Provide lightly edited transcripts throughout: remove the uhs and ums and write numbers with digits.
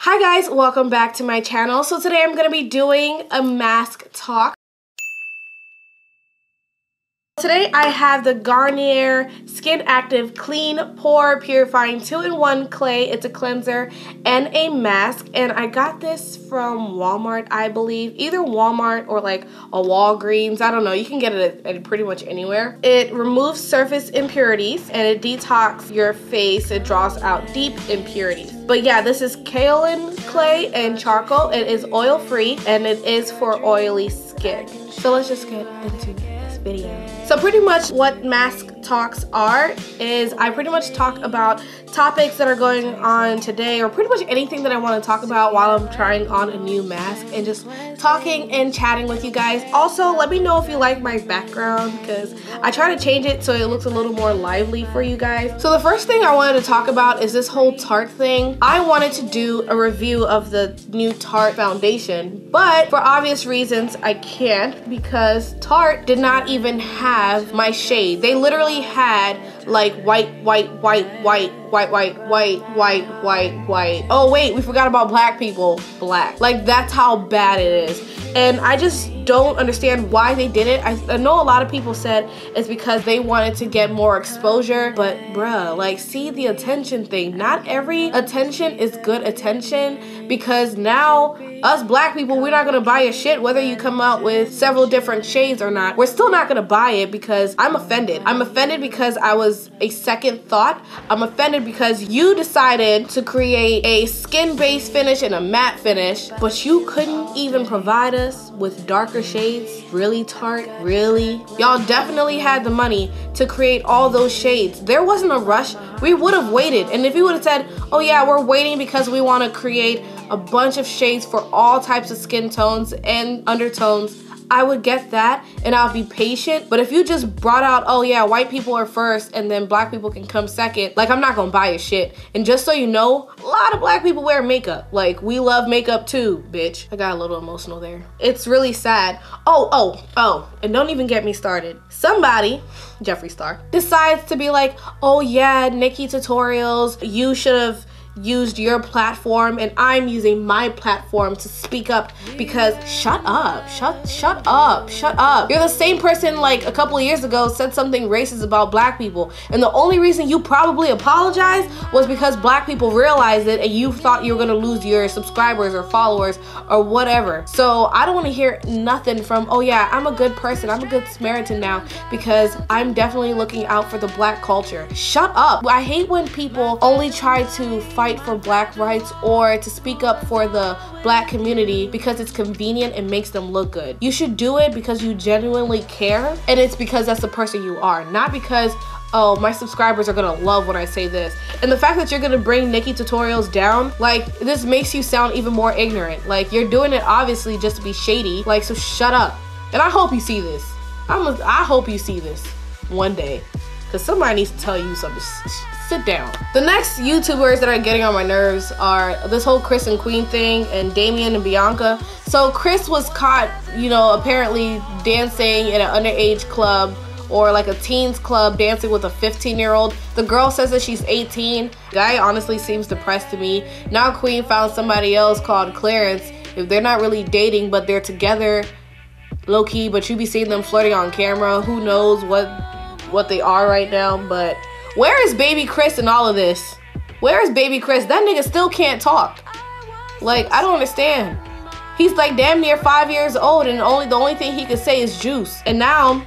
Hi guys, welcome back to my channel. So today I'm going to be doing a mask talk. Today I have the Garnier Skin Active Clean Pore Purifying 2-in-1 Clay. It's a cleanser and a mask, and I got this from Walmart, I believe. Either Walmart or like a Walgreens, I don't know. You can get it at pretty much anywhere. It removes surface impurities and it detoxes your face. It draws out deep impurities. But yeah, this is kaolin clay and charcoal. It is oil free and it is for oily skin. So let's just get into this video. So pretty much what mask talks are is I pretty much talk about topics that are going on today, or pretty much anything that I want to talk about while I'm trying on a new mask, and just talking and chatting with you guys. Also, let me know if you like my background, because I try to change it so it looks a little more lively for you guys. So the first thing I wanted to talk about is this whole Tarte thing. I wanted to do a review of the new Tarte foundation, but for obvious reasons I can't, because Tarte did not even have my shade. They literally had like white. Oh wait, we forgot about black people. Black. Like, that's how bad it is. And I just don't understand why they did it. I know a lot of people said it's because they wanted to get more exposure, but bruh, like, see the attention thing. Not every attention is good attention, because now us black people, we're not gonna buy your shit whether you come out with several different shades or not. We're still not gonna buy it because I'm offended. I'm offended because I was a second thought. I'm offended because you decided to create a skin-based finish and a matte finish, but you couldn't even provide us with darker shades. Really, Tarte? Really? Y'all definitely had the money to create all those shades. There wasn't a rush. We would have waited. And if you would have said, oh yeah, we're waiting because we want to create a bunch of shades for all types of skin tones and undertones, I would get that and I'll be patient. But if you just brought out, oh yeah, white people are first and then black people can come second, like, I'm not gonna buy your shit. And just so you know, a lot of black people wear makeup. Like, we love makeup too, bitch. I got a little emotional there. It's really sad. Oh, and don't even get me started. Somebody, Jeffree Star, decides to be like, oh yeah, Nikkie tutorials, you should have used your platform and I'm using my platform to speak up, because shut up. You're the same person like a couple of years ago said something racist about black people, and the only reason you probably apologized was because black people realized it and you thought you were gonna lose your subscribers or followers or whatever. So I don't want to hear nothing from, oh yeah, I'm a good person, I'm a good Samaritan now because I'm definitely looking out for the black culture. Shut up. I hate when people only try to fight for black rights or to speak up for the black community because it's convenient and makes them look good. You should do it because you genuinely care, and it's because that's the person you are, not because, oh, my subscribers are gonna love when I say this. And the fact that you're gonna bring Nikkie tutorials down, like, this makes you sound even more ignorant. Like, you're doing it obviously just to be shady. Like, so shut up. And I hope you see this. I hope you see this one day, because somebody needs to tell you something. Sit down. The next YouTubers that are getting on my nerves are this whole Chris and Queen thing, and Damien and Bianca. So Chris was caught, you know, apparently dancing in an underage club, or like a teens club, dancing with a 15-year-old. The girl says that she's 18. Guy honestly seems depressed to me. Now Queen found somebody else called Clarence. If they're not really dating, but they're together low-key, but you be seeing them flirting on camera, who knows what they are right now. But where is baby Chris in all of this? Where is baby Chris? That nigga still can't talk. Like, I don't understand. He's like damn near 5 years old, and the only thing he could say is juice. And now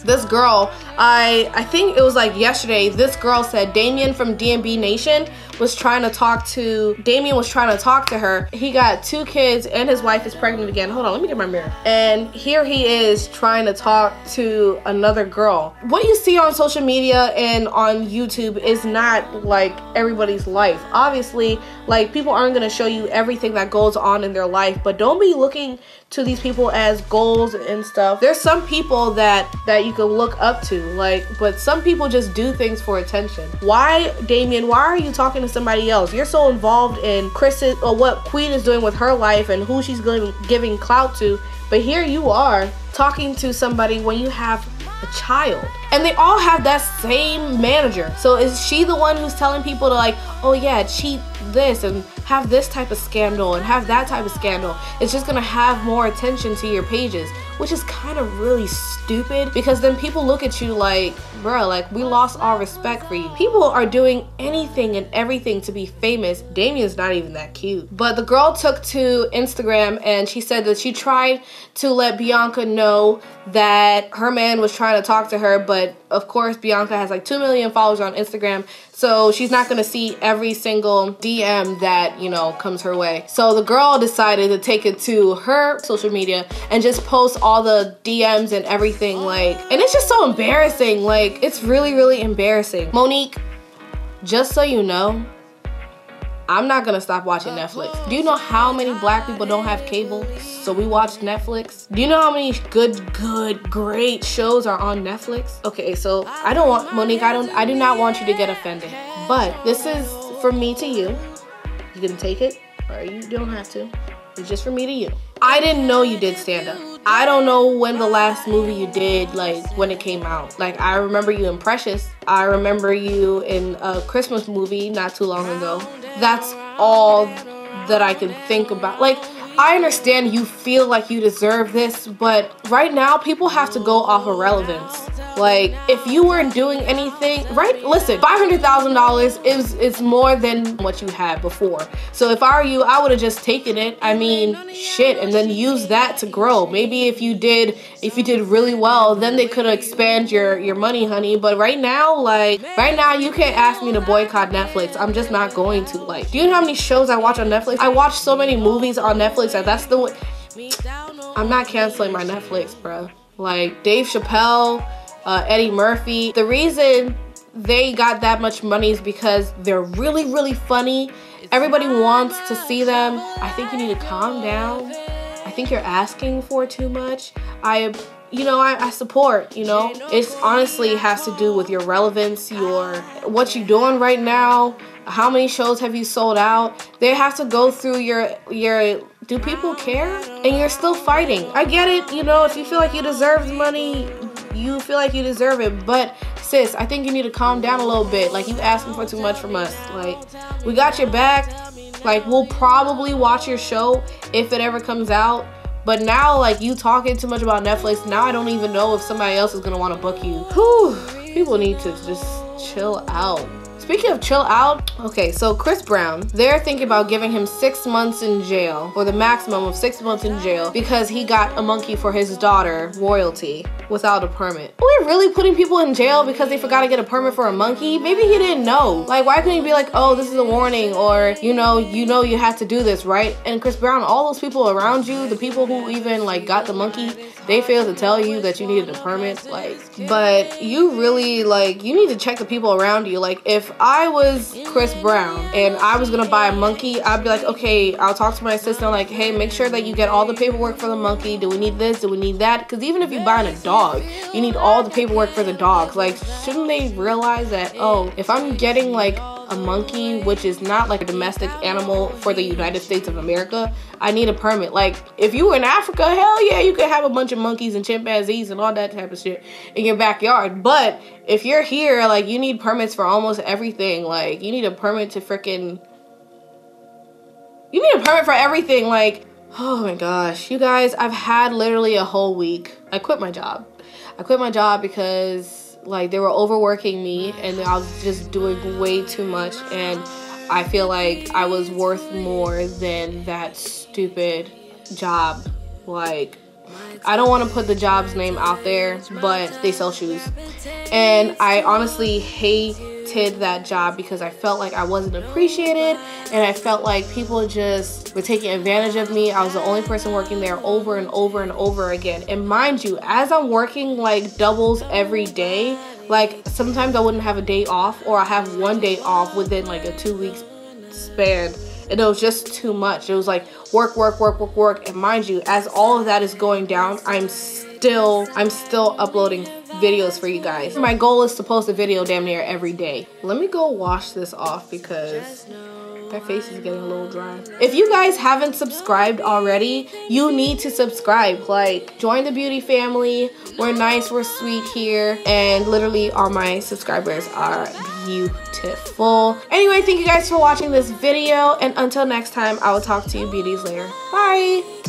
this girl, I think it was like yesterday, this girl said Damien from DMB Nation was trying to talk to, Damien was trying to talk to her. He got 2 kids and his wife is pregnant again. Hold on, let me get my mirror. And here he is trying to talk to another girl. What you see on social media and on YouTube is not like everybody's life. Obviously, like, people aren't gonna show you everything that goes on in their life, but don't be looking to these people as goals and stuff. There's some people that you can look up to, like, but some people just do things for attention. Why, Damien, why are you talking to somebody else? You're so involved in Chris's, or what Queen is doing with her life and who she's giving clout to, but here you are talking to somebody when you have a child. And they all have that same manager. So is she the one who's telling people to like, oh yeah, cheat this and have this type of scandal and have that type of scandal? It's just gonna have more attention to your pages, which is kind of really stupid, because then people look at you like, bro, like we lost our respect for you. People are doing anything and everything to be famous. Damien's not even that cute. But the girl took to Instagram and she said that she tried to let Bianca know that her man was trying to talk to her, but of course Bianca has like 2 million followers on Instagram, so she's not gonna see every single DM that, you know, comes her way. So the girl decided to take it to her social media and just post all the DMs and everything, like, and it's just so embarrassing. Like, it's really, really embarrassing. Monique, just so you know, I'm not gonna stop watching Netflix. Do you know how many black people don't have cable, so we watch Netflix? Do you know how many great shows are on Netflix? Okay, so I don't want, Monique, I do not want you to get offended, but this is from me to you. You can take it or you don't have to. It's just from me to you. I didn't know you did stand-up. I don't know when the last movie you did, like, when it came out. Like, I remember you in Precious. I remember you in a Christmas movie not too long ago. That's all that I can think about. Like, I understand you feel like you deserve this, but right now people have to go off of relevance. Like, if you weren't doing anything, right? Listen, $500,000 is more than what you had before. So if I were you, I would have just taken it. I mean, shit, and then use that to grow. Maybe if you did really well, then they could expand your money, honey. But right now, you can't ask me to boycott Netflix. I'm just not going to. Like, do you know how many shows I watch on Netflix? I watch so many movies on Netflix that that's the way. I'm not canceling my Netflix, bro. Like, Dave Chappelle, Eddie Murphy. The reason they got that much money is because they're really, really funny. Everybody wants to see them. I think you need to calm down. I think you're asking for too much. I support, you know. It's honestly has to do with your relevance, what you're doing right now, how many shows have you sold out. They have to go through your do people care? And you're still fighting. I get it, you know, if you feel like you deserve the money, you feel like you deserve it, but sis, I think you need to calm down a little bit. Like, you asking for too much from us. Like, we got your back. Like, we'll probably watch your show if it ever comes out. But now, like, you talking too much about Netflix, now I don't even know if somebody else is gonna want to book you. Whew, people need to just chill out. Speaking of chill out, okay, so Chris Brown, they're thinking about giving him 6 months in jail, or the maximum of 6 months in jail, because he got a monkey for his daughter, royalty, without a permit. Are we really putting people in jail because they forgot to get a permit for a monkey? Maybe he didn't know. Like, why couldn't he be like, oh, this is a warning, or you know you have to do this, right? And Chris Brown, all those people around you, the people who even like got the monkey, they failed to tell you that you needed a permit. Like, but you really, like, you need to check the people around you. Like, if I was Chris Brown and I was gonna buy a monkey, I'd be like, okay, I'll talk to my assistant, like, hey, make sure that you get all the paperwork for the monkey. Do we need this? Do we need that? Because even if you're buying a dog, you need all the paperwork for the dogs. Like, shouldn't they realize that, oh, if I'm getting like a monkey, which is not like a domestic animal for the United States of America, I need a permit. Like, if you were in Africa, hell yeah, you could have a bunch of monkeys and chimpanzees and all that type of shit in your backyard. But if you're here, like, you need permits for almost everything. Like, you need a permit to you need a permit for everything. Like, oh my gosh, you guys, I've had literally a whole week. I quit my job. Because like, they were overworking me and I was just doing way too much, and I feel like I was worth more than that stupid job. Like, I don't want to put the job's name out there, but they sell shoes, and I honestly hated that job because I felt like I wasn't appreciated, and I felt like people just were taking advantage of me. I was the only person working there over and over and over again. And mind you, as I'm working like doubles every day, like, sometimes I wouldn't have a day off, or I have one day off within like a 2-week span, and it was just too much. It was like work. And mind you, as all of that is going down, I'm still uploading videos for you guys. My goal is to post a video damn near every day. Let me go wash this off because My face is getting a little dry. If you guys haven't subscribed already, you need to subscribe. Like, join the beauty family. We're nice, we're sweet here, and literally all my subscribers are beautiful. Anyway, thank you guys for watching this video, and until next time, I will talk to you beauties later. Bye!